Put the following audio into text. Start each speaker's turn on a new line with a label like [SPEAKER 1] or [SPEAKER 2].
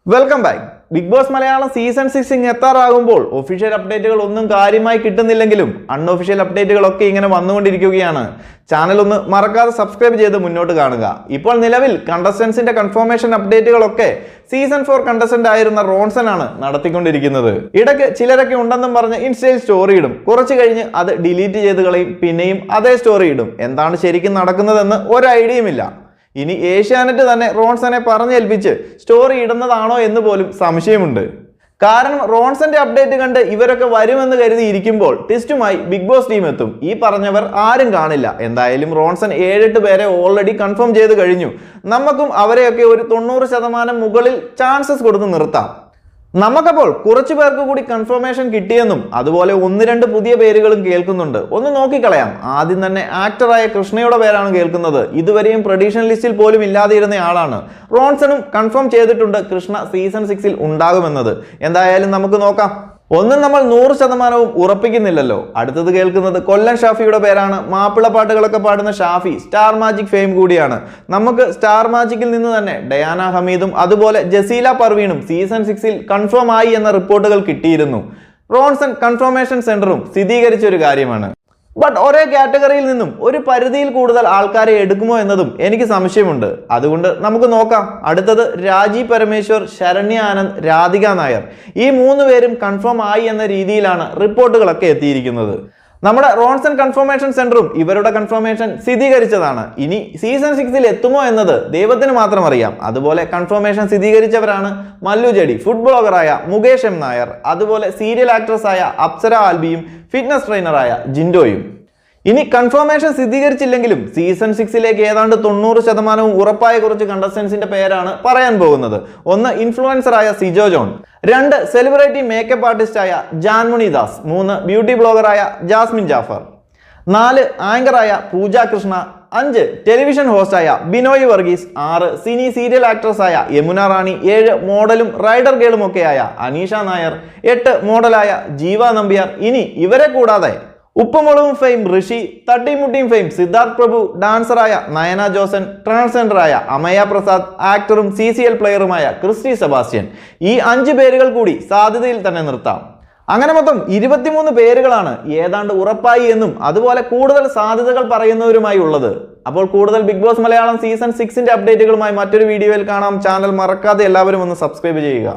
[SPEAKER 1] Welcome back. Bigg Boss Malayalam season 6 എത്താറാകുമ്പോൾ official അപ്ഡേറ്റുകൾ ഒന്നും കാര്യമായി കിട്ടുന്നില്ലെങ്കിലും അൺഒഫീഷ്യൽ അപ്ഡേറ്റുകളൊക്കെ ഇങ്ങനെ വന്നുകൊണ്ടിരിക്കുകയാണ്. ചാനൽ ഒന്ന് മറക്കാതെ സബ്സ്ക്രൈബ് ചെയ്ത് മുന്നോട്ട് കാണുക. ഇപ്പോൾ നിലവിൽ കണ്ടസ്റ്റൻസിന്റെ കൺഫർമേഷൻ അപ്ഡേറ്റുകളൊക്കെ സീസൺ 4 കണ്ടസ്റ്റന്റ് ആയിരുന്ന റോൺസൺ ആണ് നടത്തിക്കൊണ്ടിരിക്കുന്നത്. ഇടയ്ക്ക് ചിലരൊക്കെ ഉണ്ടെന്നും പറഞ്ഞ് ഇൻസ്റ്റയിൽ സ്റ്റോറി ഇടും, കുറച്ച് കഴിഞ്ഞ് അത് ഡിലീറ്റ് ചെയ്ത് കളയും, പിന്നെയും അതേ സ്റ്റോറി ഇടും. എന്താണ് ശരിക്കും നടക്കുന്നതെന്ന് ഒരു ഐഡിയയുമില്ല. ഇനി ഏഷ്യാനെറ്റ് തന്നെ റോൺസനെ പറഞ്ഞേൽപ്പിച്ച് സ്റ്റോറി ഇടുന്നതാണോ എന്ന് പോലും സംശയമുണ്ട്. കാരണം റോൺസന്റെ അപ്ഡേറ്റ് കണ്ട് ഇവരൊക്കെ വരുമെന്ന് കരുതി ഇരിക്കുമ്പോൾ ട്വിസ്റ്റുമായി ബിഗ് ബോസ് ടീം എത്തും. ഈ പറഞ്ഞവർ ആരും കാണില്ല. എന്തായാലും റോൺസൺ 7-8 പേരെ ഓൾറെഡി കൺഫേം ചെയ്ത് കഴിഞ്ഞു. നമുക്കും അവരെയൊക്കെ ഒരു 90% മുകളിൽ ചാൻസസ് കൊടുത്ത് നിർത്താം. നമുക്കപ്പോൾ കുറച്ചു പേർക്ക് കൂടി കൺഫർമേഷൻ കിട്ടിയെന്നും അതുപോലെ 1-2 പുതിയ പേരുകളും കേൾക്കുന്നുണ്ട്. ഒന്ന് നോക്കിക്കളയാം. ആദ്യം തന്നെ ആക്ടറായ കൃഷ്ണയുടെ പേരാണ് കേൾക്കുന്നത്. ഇതുവരെയും പ്രഡിക്ഷൻ ലിസ്റ്റിൽ പോലും ഇല്ലാതിരുന്ന ആളാണ്. റോൺസണും കൺഫേം ചെയ്തിട്ടുണ്ട് കൃഷ്ണ സീസൺ 6 ഉണ്ടാകുമെന്നത്. എന്തായാലും നമുക്ക് നോക്കാം. ഒന്നും നമ്മൾ 100% ഉറപ്പിക്കുന്നില്ലല്ലോ. അടുത്തത് കേൾക്കുന്നത് കൊല്ലം ഷാഫിയുടെ പേരാണ്. മാപ്പിള പാട്ടുകളൊക്കെ പാടുന്ന ഷാഫി സ്റ്റാർ മാജിക് ഫെയിം കൂടിയാണ്. നമുക്ക് സ്റ്റാർ മാജിക്കിൽ നിന്ന് തന്നെ ഡയാന ഹമീദും അതുപോലെ ജസീല പർവീണും സീസൺ 6 കൺഫേം ആയി എന്ന റിപ്പോർട്ടുകൾ കിട്ടിയിരുന്നു. റോൺസൺ കൺഫർമേഷൻ സെന്ററും സ്ഥിരീകരിച്ച ഒരു കാര്യമാണ്. ബട്ട് ഒരേ കാറ്റഗറിയിൽ നിന്നും ഒരു പരിധിയിൽ കൂടുതൽ ആൾക്കാരെ എടുക്കുമോ എന്നതും എനിക്ക് സംശയമുണ്ട്. അതുകൊണ്ട് നമുക്ക് നോക്കാം. അടുത്തത് രാജി പരമേശ്വർ, ശരണ്യ ആനന്ദ്, രാധിക നായർ. ഈ 3 പേരും കൺഫേം ആയി എന്ന രീതിയിലാണ് റിപ്പോർട്ടുകളൊക്കെ എത്തിയിരിക്കുന്നത്. നമ്മുടെ റോൺസൺ കൺഫർമേഷൻ സെന്ററും ഇവരുടെ കൺഫർമേഷൻ സ്ഥിരീകരിച്ചതാണ്. ഇനി സീസൺ 6 എത്തുമോ എന്നത് ദൈവത്തിന് മാത്രം അറിയാം. അതുപോലെ കൺഫർമേഷൻ സ്ഥിരീകരിച്ചവരാണ് മല്ലു ജഡി, ഫുഡ് ബ്ലോഗറായ മുകേഷ് എം നായർ, അതുപോലെ സീരിയൽ ആക്ട്രസ് ആയ അപ്സര ആൽബിയും ഫിറ്റ്നസ് ട്രെയിനറായ ജിൻഡോയും. ഇനി കൺഫർമേഷൻ സ്ഥിരീകരിച്ചില്ലെങ്കിലും സീസൺ 6 ഏതാണ്ട് 90% ഉറപ്പായ കുറച്ച് കണ്ടസ്റ്റൻസിന്റെ പേരാണ് പറയാൻ പോകുന്നത്. 1 ഇൻഫ്ലുവൻസറായ സിജോ ജോൺ, 2 സെലിബ്രിറ്റി മേക്കപ്പ് ആർട്ടിസ്റ്റായ ജാൻമണി ദാസ്, 3 ബ്യൂട്ടി ബ്ലോഗറായ ജാസ്മിൻ ജാഫർ, 4 ആങ്കറായ പൂജ കൃഷ്ണ, 5 ടെലിവിഷൻ ഹോസ്റ്റായ Binoy Varghese, 6 cine serial actress ആയ യമുന റാണി, 7 മോഡലും റൈഡർ ഗേളും ഒക്കെയായ അനീഷ നായർ, 8 മോഡലായ ജീവ നമ്പ്യാർ. ഇനി ഇവരെ കൂടാതെ ഉപ്പുമുളകും ഫെയിം ഋഷി, തട്ടിമുട്ടിയും ഫെയിം സിദ്ധാർത്ഥ് പ്രഭു, ഡാൻസറായ നയന ജോസൻ, ട്രാൻസ്ജെൻഡറായ അമയ പ്രസാദ്, ആക്ടറും CCL പ്ലെയറുമായ ക്രിസ്റ്റി സെബാസ്റ്റ്യൻ. ഈ 5 പേരുകൾ കൂടി സാധ്യതയിൽ തന്നെ നിർത്താം. അങ്ങനെ മൊത്തം 23 പേരുകളാണ് ഏതാണ്ട് ഉറപ്പായി എന്നും അതുപോലെ കൂടുതൽ സാധ്യതകൾ പറയുന്നവരുമായി ഉള്ളത്. അപ്പോൾ കൂടുതൽ ബിഗ് ബോസ് മലയാളം സീസൺ 6 അപ്ഡേറ്റുകളുമായി മറ്റൊരു വീഡിയോയിൽ കാണാം. ചാനൽ മറക്കാതെ എല്ലാവരും ഒന്ന് സബ്സ്ക്രൈബ് ചെയ്യുക.